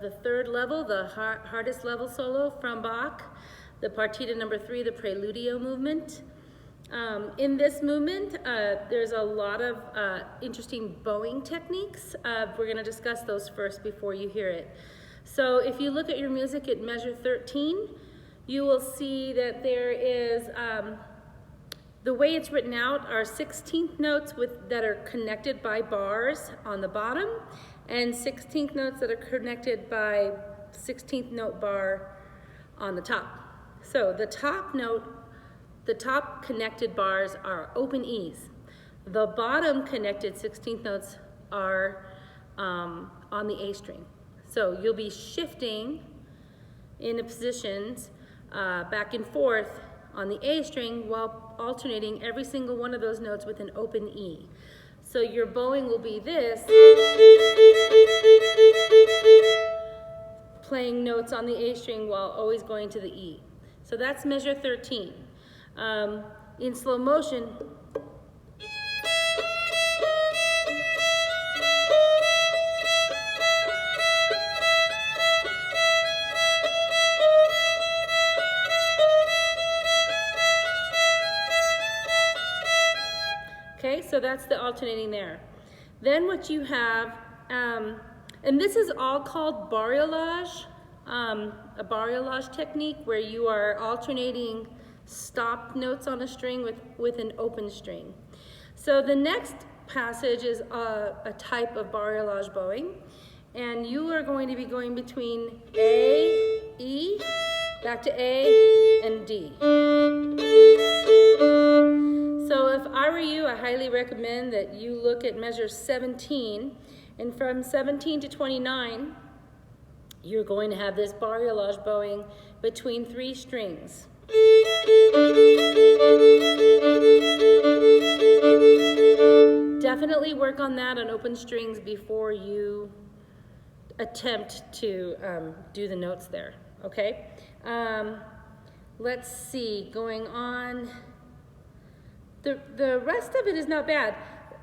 the third level, the hardest level solo from Bach, the Partita number 3, the Preludio movement. In this movement, there's a lot of interesting bowing techniques. We're going to discuss those first before you hear it. So if you look at your music at measure 13, you will see that there is, the way it's written out are 16th notes that are connected by bars on the bottom, and 16th notes that are connected by 16th note bar on the top. So the top connected bars are open E's. The bottom connected 16th notes are on the A string. So you'll be shifting in the positions back and forth on the A string while alternating every single one of those notes with an open E. So your bowing will be this, playing notes on the A string while always going to the E. So that's measure 13. In slow motion, okay, so that's the alternating there. Then what you have, and this is all called bariolage, a bariolage technique where you are alternating stopped notes on a string with an open string. So the next passage is a type of bariolage bowing, and you are going to be going between A, E, back to A, and D. So if I were you, I highly recommend that you look at measure 17, and from 17 to 29, you're going to have this bariolage bowing between 3 strings. Definitely work on that on open strings before you attempt to do the notes there, okay? Let's see, going on. The rest of it is not bad.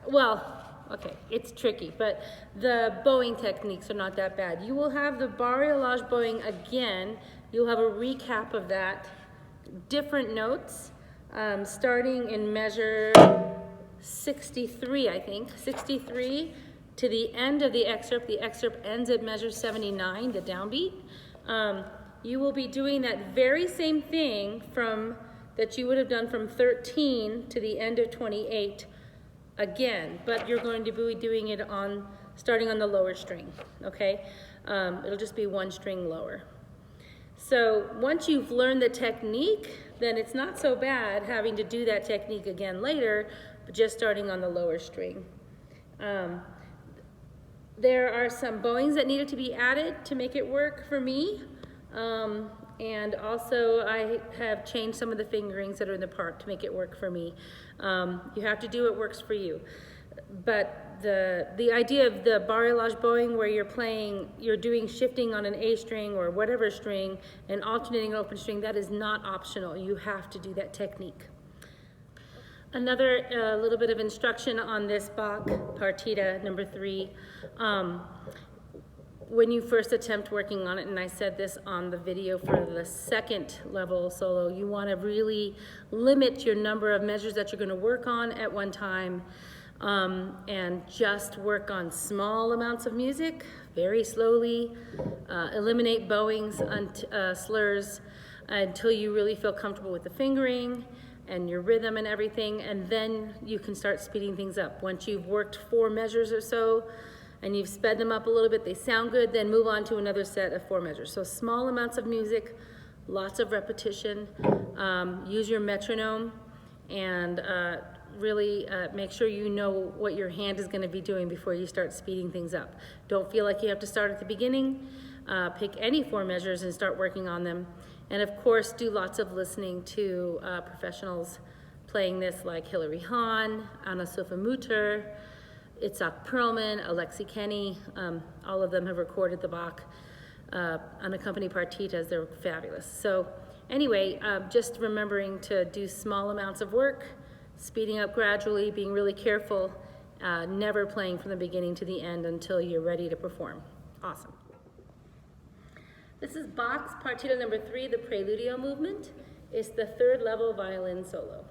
Well, okay, it's tricky, but the bowing techniques are not that bad. You will have the bariolage bowing again. You'll have a recap of that. Different notes, starting in measure 63, I think. 63 to the end of the excerpt. The excerpt ends at measure 79, the downbeat. You will be doing that very same thing that you would have done from 13 to the end of 28 again, but you're going to be doing it starting on the lower string, okay? It'll just be 1 string lower. So once you've learned the technique, then it's not so bad having to do that technique again later, but just starting on the lower string. There are some bowings that needed to be added to make it work for me. And also I have changed some of the fingerings that are in the part to make it work for me. You have to do what works for you. But the idea of the bariolage bowing where you're doing shifting on an A string or whatever string and alternating an open string, that is not optional. You have to do that technique. Another little bit of instruction on this Bach Partita number 3. When you first attempt working on it, and I said this on the video for the second level solo, you want to really limit your number of measures that you're going to work on at one time, and just work on small amounts of music, very slowly, eliminate bowings, slurs, until you really feel comfortable with the fingering and your rhythm and everything, and then you can start speeding things up. Once you've worked 4 measures or so, and you've sped them up a little bit, they sound good, then move on to another set of 4 measures. So small amounts of music, lots of repetition, use your metronome, and really make sure you know what your hand is gonna be doing before you start speeding things up. Don't feel like you have to start at the beginning. Pick any 4 measures and start working on them. And of course, do lots of listening to professionals playing this like Hilary Hahn, Anna Sofa-Mutter, Itzhak Perlman, Alexi Kenny, all of them have recorded the Bach unaccompanied partitas. They're fabulous. So anyway, just remembering to do small amounts of work, speeding up gradually, being really careful, never playing from the beginning to the end until you're ready to perform. Awesome. This is Bach's Partita number 3, the Preludio movement. It's the third level violin solo.